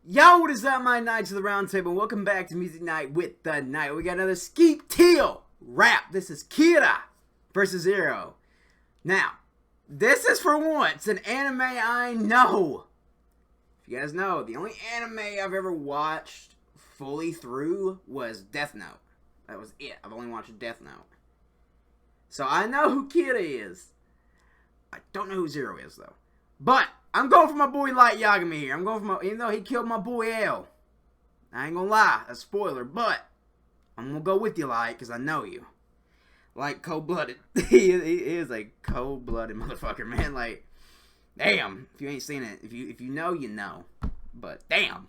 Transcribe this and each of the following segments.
Yo, what is up, my Knights of the Round Table? Welcome back to Music Night with the Knight. We got another Skeet Teal rap. This is Kira versus Zero. Now, this is for once an anime I know. If you guys know, the only anime I've ever watched fully through was Death Note. That was it. I've only watched Death Note. So I know who Kira is. I don't know who Zero is, though. But I'm going for my boy Light Yagami here. I'm going for my, even though he killed my boy L. I ain't gonna lie, a spoiler, but I'm gonna go with you, Light, because I know you. Like, cold-blooded. he is a cold-blooded motherfucker, man. Like, damn. If you ain't seen it, if you know, you know. But damn.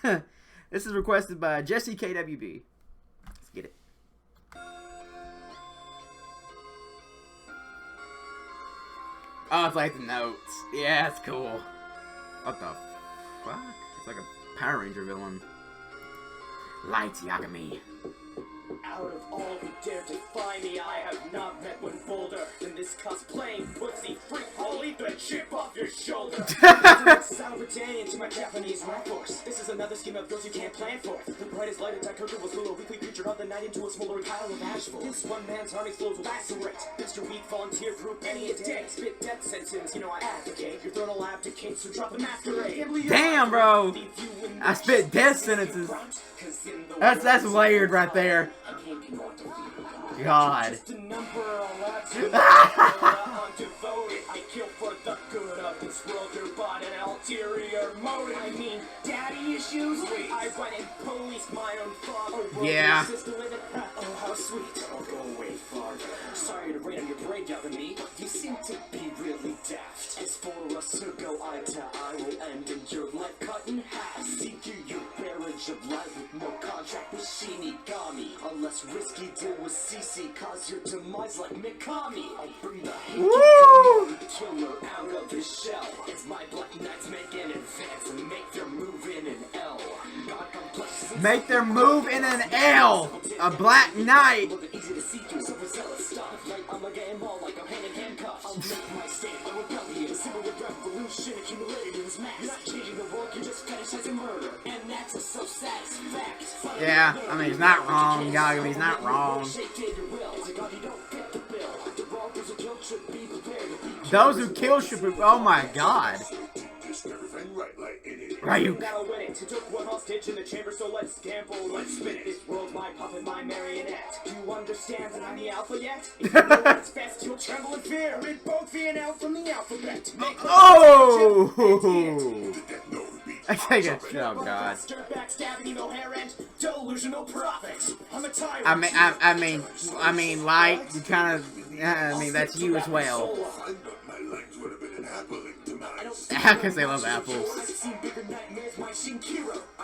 This is requested by Jesse KWB. Let's get it. Oh, it's like the notes. Yeah, it's cool. What the fuck? It's like a Power Ranger villain. Light Yagami. Out of all who dare defy me, I have not met one bolder than this cosplaying pussy freak. I'll eat the chip off your shoulder. Salvadorian to my Japanese rap force. This is another scheme of girls you can't plan for. The brightest light in Taikoku was Lula, weekly creature of the night into a smoldering pile of ashful. This one man's army flows will lacerate. Mr. Weak volunteer group any a day. Spit death sentence, you know I advocate. Your throne will abdicate, so drop the masquerade. Damn, bro. I spit death sentences. That's layered right there. God. I kill for the good of this world. You're but an ulterior motive. I mean, daddy issues. I went and policed my own father. Yeah. Oh, how sweet. I'll go away far. Sorry to rain on your brain, Yagami. You seem to be really daft. It's for us to go eye to eye. Will end in your life cut in half. Seek you your marriage of life with no contract with Shinigami. A less risky deal with CC. Cause your demise like Mikami. I'll bring the killer out of his shell. It's my Black Knights make an advance and make their move in an L. Make their move in an L. A Black Knight. Easy to see through, so zealous stuff. Like I'm a game ball, like I'm hand in handcuffs. I'll make my state a rebellion, a civil revolution accumulated in this mass. You're not changing the world, you're just fetishizing murder, and that's a self-satisfact. Yeah, I mean, he's not wrong, Yagami's not wrong. Those who kill should be. Oh my god. Ryuk. Took one hostage in the chamber, so let's gamble, let's spin it. This world's my puppet, my marionette. Do you understand that I'm the alpha yet? If you know what's best, you'll tremble in fear. Read both V and L from the alphabet. Oh! I take it. Oh god. Delusional prophet. I'm a tyrant. I mean, Light. You kind of. I mean, that's you as well. Because they love apples.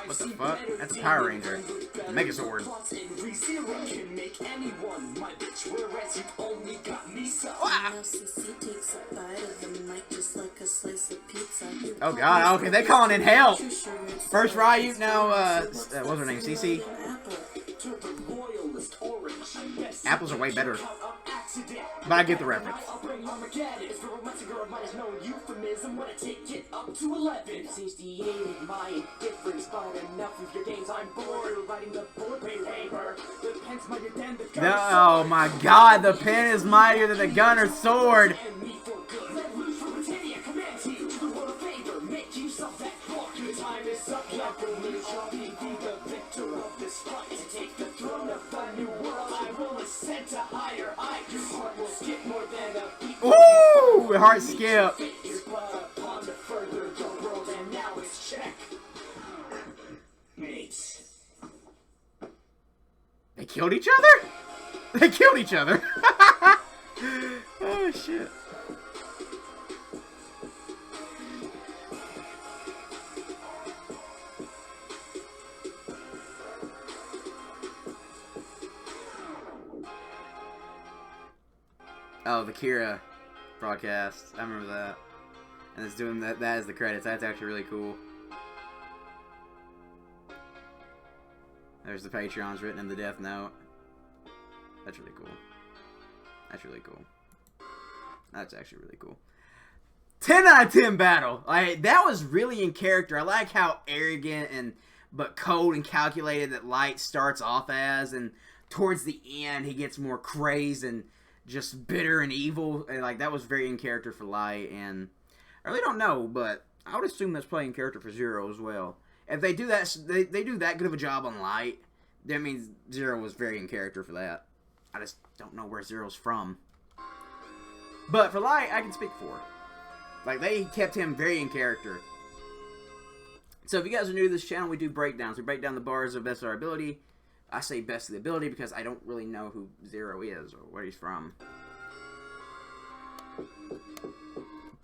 What the fuck? That's a Power Ranger. Megazord. Oh god, okay, they're calling in help. First Ryuk, now, what's her name, CC? Apples are way better. But I get the reference. Oh my god, the pen is mightier than the gun or sword. Ooh, heart skip. They killed each other? They killed each other. Oh shit. Oh, the Kira broadcast. I remember that. And it's doing that as the credits. That's actually really cool. There's the Patreons written in the Death Note. That's really cool. That's really cool. That's actually really cool. 10 out of 10 battle. Like, that was really in character. I like how arrogant but cold and calculated that Light starts off as, and towards the end he gets more crazed and just bitter and evil. And like, that was very in character for Light. And I really don't know, but I would assume that's playing character for Zero as well. If they do that, they do that good of a job on Light, that means Zero was very in character for that. I just don't know where Zero's from. But for Light, I can speak for. Like, they kept him very in character. So if you guys are new to this channel, we do breakdowns. We break down the bars of best of our ability. I say best of the ability because I don't really know who Zero is or where he's from.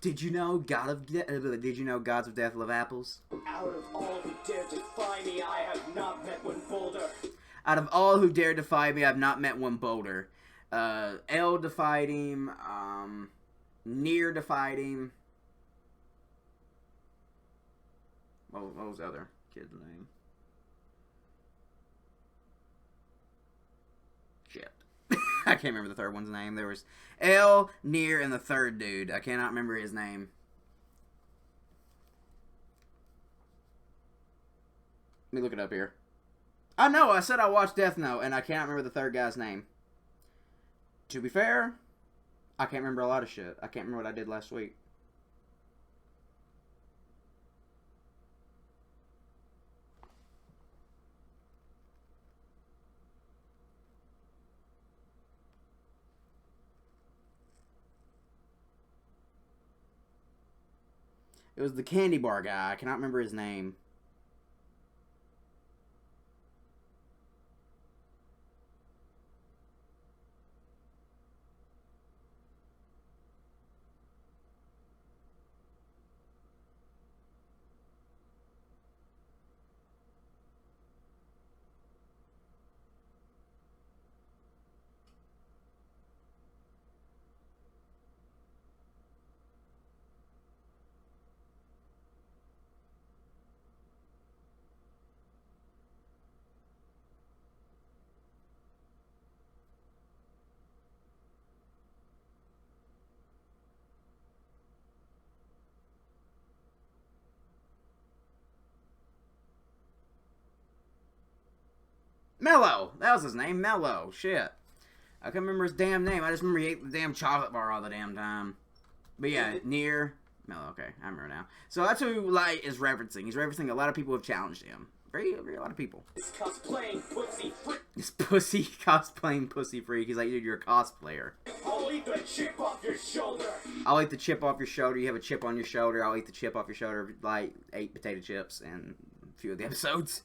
Did you know Gods of Death love apples? Out of all who dare defy me, I have not met one bolder. Out of all who dare defy me, I have not met one bolder. L defied him. Nier defied him. What was the other kid's name? Shit. I can't remember the third one's name. There was L, Nier, and the third dude. I cannot remember his name. Let me look it up here. I know, I said I watched Death Note, and I can't remember the third guy's name. To be fair, I can't remember a lot of shit. I can't remember what I did last week. It was the candy bar guy. I cannot remember his name. Mello! That was his name, Mello. Shit. I can't remember his damn name. I just remember he ate the damn chocolate bar all the damn time. But yeah, Nier. Mello, okay. I remember now. So that's who Light is referencing. He's referencing a lot of people who have challenged him. A lot of people. This cosplaying pussy freak. This pussy cosplaying pussy freak. He's like, dude, you're a cosplayer. I'll eat the chip off your shoulder. I'll eat the chip off your shoulder. You have a chip on your shoulder. I'll eat the chip off your shoulder. Like, 8 potato chips and a few of the episodes.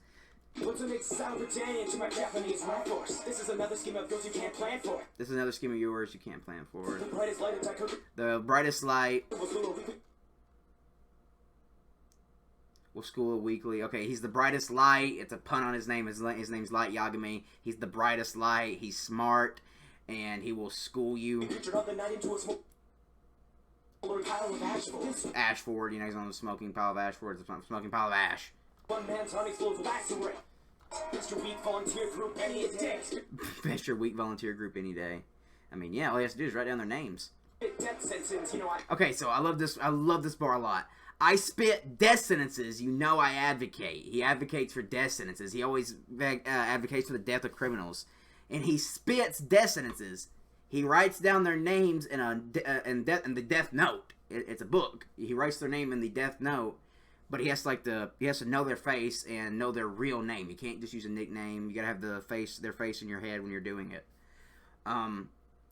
What's a mix sour Britannia to my Japanese life force? This is another scheme of yours you can't plan for. This is another scheme of yours you can't plan for. The brightest light attack. The brightest light. Will school weekly. Okay, he's the brightest light. It's a pun on his name. His name's Light Yagami. He's the brightest light. He's smart, and he will school you. Ashford, you know, he's on the smoking pile of Ashford. It's a smoking pile of ash. One man's honey flows wax away. Mr. Weak volunteer group any day. Best your weak volunteer group any day. I mean, yeah, all he has to do is write down their names. Death sentence, you know, Okay, so I love this bar a lot. I spit death sentences, you know I advocate. He advocates for death sentences. He always advocates for the death of criminals. And he spits death sentences. He writes down their names in the death note. It's a book. He writes their name in the death note, but he has to know their face and know their real name. You can't just use a nickname. You gotta have their face in your head when you're doing it.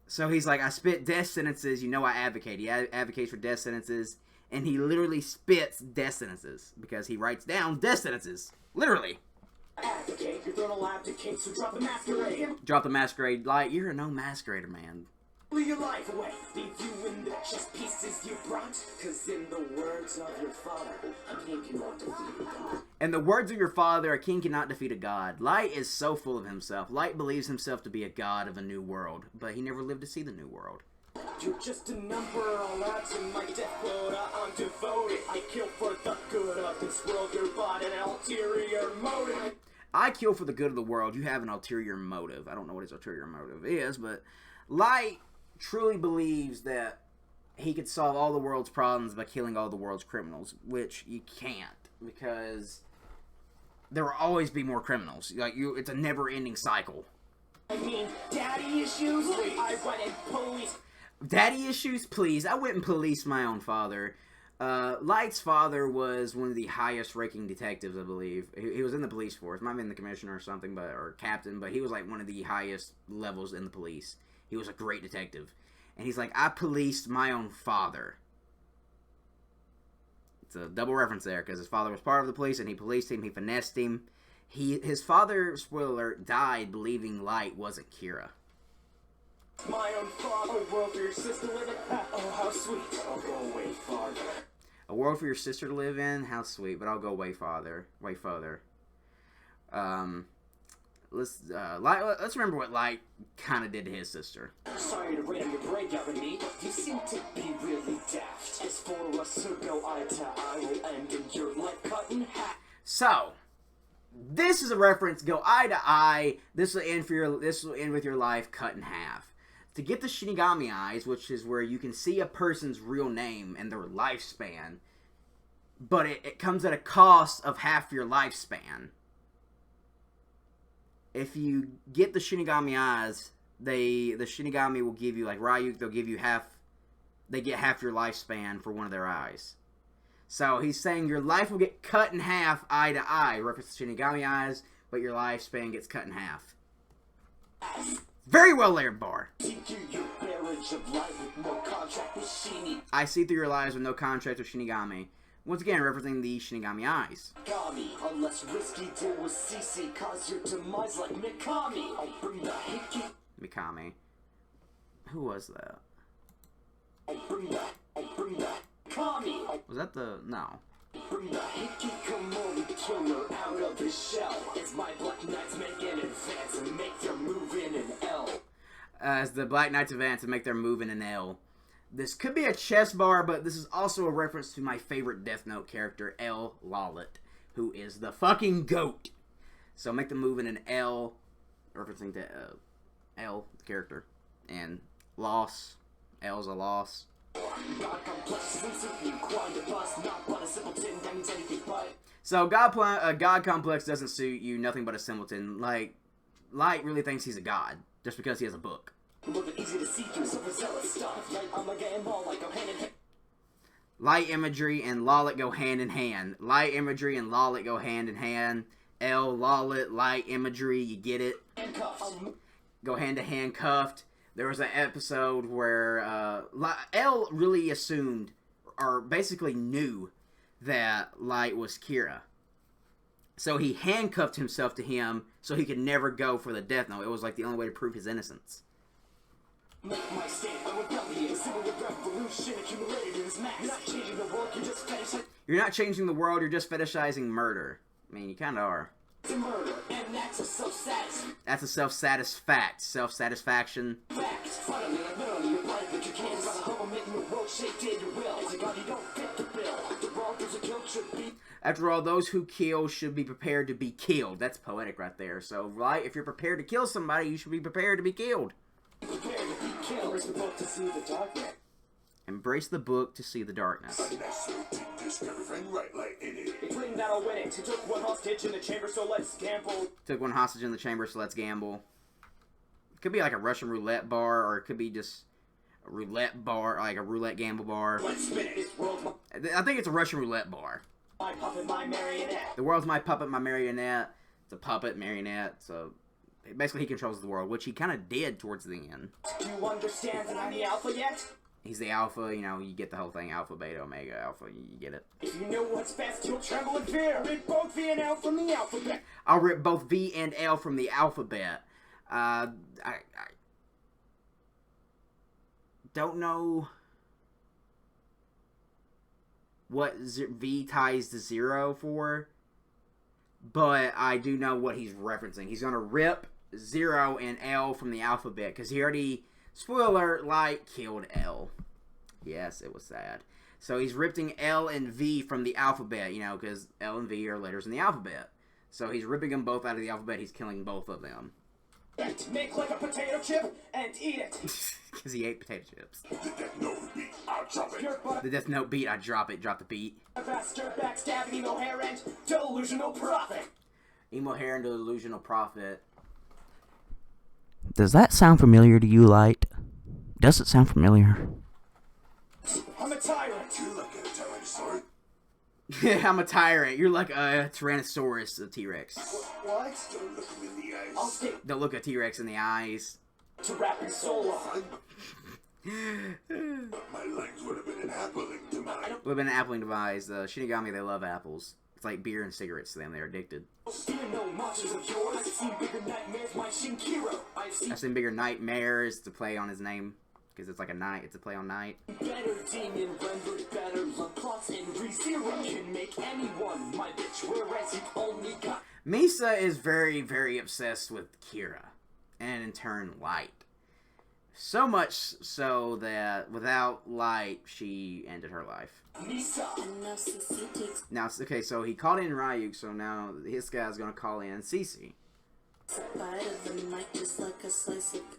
So he's like, I spit death sentences, you know I advocate. He advocates for death sentences. And he literally spits death sentences because he writes down death sentences. Literally. Advocate, you're throwing a lab to king, so drop the masquerade. Drop the masquerade. Light, you're no masquerader, man. Leave your life away. Leave you in the chess pieces you brought. Cause in the words of your father, a king cannot defeat a god. In the words of your father, a king cannot defeat a god. Light is so full of himself. Light believes himself to be a god of a new world, but he never lived to see the new world. You're just a number, I'll add to my death quota. I'm devoted. I kill for the good of this world. You've got an ulterior motive. I kill for the good of the world. You have an ulterior motive. I don't know what his ulterior motive is, but Light truly believes that he could solve all the world's problems by killing all the world's criminals, which you can't, because there will always be more criminals. It's a never-ending cycle. I mean, daddy issues? I went and police. Daddy issues, please. I went and policed my own father. Light's father was one of the highest-ranking detectives, I believe. He was in the police force. Might have been the commissioner or something, or captain, but he was like one of the highest levels in the police. He was a great detective. And he's like, I policed my own father. It's a double reference there, because his father was part of the police, and he policed him, he finessed him. His father, spoiler alert, died believing Light wasn't Kira. My own father, a world for your sister to live in. Oh, how sweet. I'll go way farther. A world for your sister to live in? How sweet, but I'll go way further. Let's remember what Light kind of did to his sister. Sorry to rain on your parade out with me. You seem to be really daft. As for us to go eye to eye, will end in your life cut in half. So, this is a reference. Go eye to eye. This will end with your life cut in half. To get the Shinigami eyes, which is where you can see a person's real name and their lifespan, but it comes at a cost of half your lifespan. If you get the Shinigami eyes, the Shinigami will give you, like Ryuk, they'll give you they get half your lifespan for one of their eyes. So he's saying your life will get cut in half eye to eye, reference to Shinigami eyes, but your lifespan gets cut in half. Very well layered bar. I see through your lies with no contract with Shinigami. Once again, referencing the Shinigami eyes. A less risky deal with CC, cause your demise like Mikami. I'll bring the hickey. Mikami. Who was that? I'll bring the Kami. Was that the... No. Bring the hikikomori killer out of his shell. It's my Black Knights make an advance and make their move in an L. As the Black Knights advance and make their move in an L. This could be a chess bar, but this is also a reference to my favorite Death Note character, L. Lawlet, who is the fucking GOAT. So make the move in an L, referencing to L, the character, and loss. L's a loss. So God complex doesn't suit you, nothing but a simpleton. Like, Light really thinks he's a god just because he has a book. Light imagery and Lawlet go hand in hand. Light imagery and Lawlet go hand in hand. L, Lawlet, light imagery, you get it? Go hand to hand, cuffed. There was an episode where L really assumed, or basically knew, that Light was Kira. So he handcuffed himself to him so he could never go for the Death Note. It was like the only way to prove his innocence. Make my state a rebellion, civil revolution accumulated in this mass. You're not changing the world, you're just fetishizing. You're not changing the world, you're just fetishizing murder. I mean, you kind of are. It's a murder, and that's a self-satisfaction. That's a self-satisfaction. Fact. Finally, like literally, you're blind, but you can't run a home in your world shaped in your will. As a god, you don't fit the bill. The world there's a kill should be. After all, those who kill should be prepared to be killed. That's poetic right there. So, right, if you're prepared to kill somebody, you should be prepared to be killed. Prepare to be killed. Embrace the book to see the darkness. Embrace the book to see the darkness. It's written that I'll win it. He took one hostage in the chamber, so let's gamble. Took one hostage in the chamber, so let's gamble. It could be like a Russian roulette bar, or it could be just a roulette bar, like a roulette gamble bar. Let's spin it. This world's I think it's a Russian roulette bar. my puppet, my marionette. The world's my puppet, my marionette. It's a puppet, marionette, so basically he controls the world, which he kind of did towards the end. Do you understand that I'm the alpha yet? He's the alpha, you know, you get the whole thing, alpha, beta, omega, alpha, you get it. If you know what's best, you'll tremble in fear. Rip both V and L from the alphabet. I'll rip both V and L from the alphabet. I don't know what V ties to 0 for, but I do know what he's referencing. He's going to rip 0 and L from the alphabet, because he already, spoiler, Light killed L. Yes, it was sad. So he's ripping L and V from the alphabet, you know, because L and V are letters in the alphabet. So he's ripping them both out of the alphabet, he's killing both of them. Make like a potato chip and eat it. Because he ate potato chips. I'll drop it. Your butt. The Death Note beat, I drop it, drop the beat. Bastard, backstabbing, emo hair, and delusional prophet. Emo hair and delusional prophet. Does that sound familiar to you, Light? Does it sound familiar? I'm a tyrant. You like a tyrannosaurus? Yeah, I'm a tyrant. You're like a Tyrannosaurus, a T-Rex. What? Don't look me in the eyes. I'll stick Don't look a T-Rex in the eyes. to rap and soul. My legs would have been an appling to mine. Would have been an appling device. Shinigami, they love apples. It's like beer and cigarettes to them. They're addicted. Do you know monsters of yours? I've seen bigger nightmares, my Shinkiro. I've seen bigger nightmares to play on his name. Because it's like a night. It's a play on night. Better demon rendered better. Love plots and ReZero can make anyone my bitch. Whereas you only got Misa is very, very obsessed with Kira. And in turn, Light. So much so that without Light, she ended her life. Misa. Now, okay, so he called in Ryuk, so now his guy's gonna call in Cece.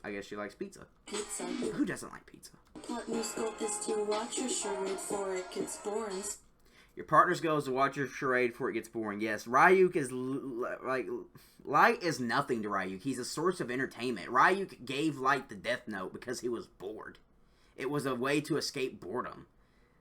I guess she likes pizza. Who doesn't like pizza? Partner's goal is to watch your charade before it gets boring. Your partner's goal is to watch your charade before it gets boring. Yes, Ryuk is like Light is nothing to Ryuk. He's a source of entertainment. Ryuk gave Light the Death Note because he was bored. It was a way to escape boredom.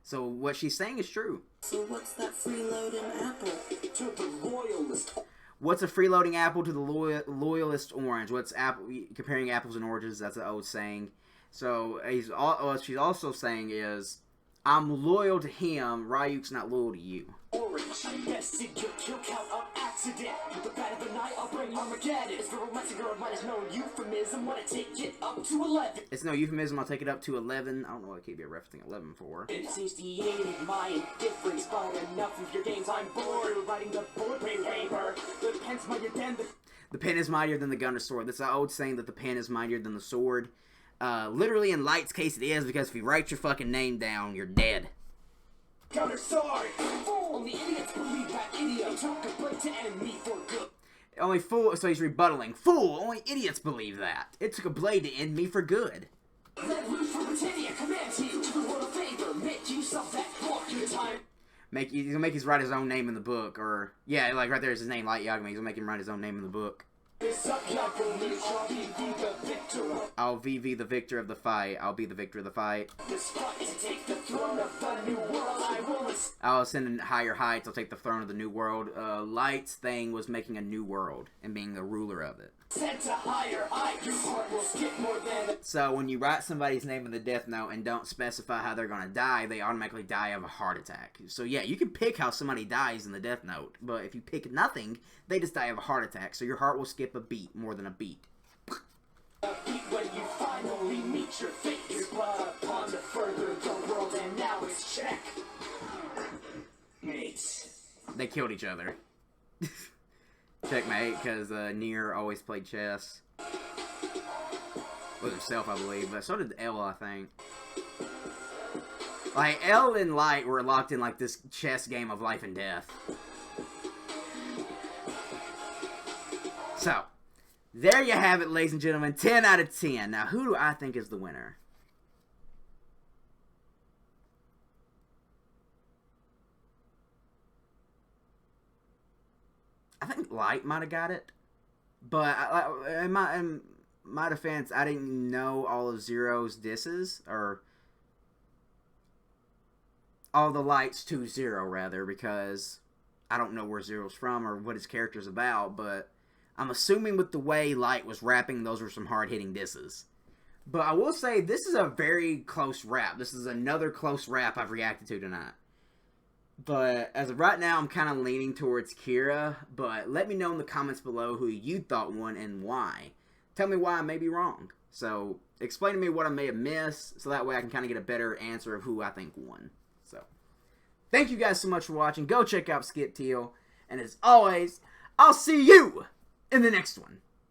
So what she's saying is true. So what's that freeloading apple? To the royalist. What's a freeloading apple to the loyalist orange? What's apple comparing apples and oranges? That's an old saying. So what she's also saying is, I'm loyal to him. Ryuk's not loyal to you. Orange. I bested your kill count on accident. With the bat of the night, I'll bring Armageddon. It's for romantic girl, mine is no euphemism. Wanna take it up to 11. It's no euphemism. I'll take it up to 11. I don't know what I keep referencing 11 for. It's 68, my indifference, but enough of your games. I'm bored of writing the bullet paper. The pen's mightier than The pen is mightier than the gun or sword. That's an old saying that the pen is mightier than the sword. Literally in Light's case it is, because if you write your fucking name down, you're dead. counter sword. Fool! Only idiots believe that idiot took a blade to end me for good. Only fool, so he's rebuttaling. Fool! Only idiots believe that. It took a blade to end me for good. Let loose from Britannia commands you to the world of favor. Make use of that block your time. He's gonna make his write his own name in the book, or yeah, like right there is his name, Light Yagami. He's gonna make him write his own name in the book. I'll VV the victor of the fight. I'll be the victor of the fight. I'll ascend in higher heights. I'll take the throne of the new world. Light's thing was making a new world and being the ruler of it. So when you write somebody's name in the Death Note and don't specify how they're gonna die, they automatically die of a heart attack. So yeah, you can pick how somebody dies in the Death Note, but if you pick nothing, they just die of a heart attack. So your heart will skip a beat more than a beat. When you finally meet your fate, you're brought upon to further the world, and now it's check. Mates. They killed each other. Checkmate, because Nier always played chess. With himself, I believe, but so did L, I think. Like, L and Light were locked in like this chess game of life and death. So, there you have it, ladies and gentlemen. 10 out of 10. Now, who do I think is the winner? I think Light might have got it. But in my defense, I didn't know all of Zero's disses. Or all the Lights to Zero, rather. Because I don't know where Zero's from or what his character's about. But I'm assuming with the way Light was rapping, those were some hard-hitting disses. But I will say, this is a very close rap. This is another close rap I've reacted to tonight. But as of right now, I'm kind of leaning towards Kira. But let me know in the comments below who you thought won and why. Tell me why I may be wrong. So explain to me what I may have missed, so that way I can kind of get a better answer of who I think won. So thank you guys so much for watching. Go check out Skip Teal. And as always, I'll see you in the next one.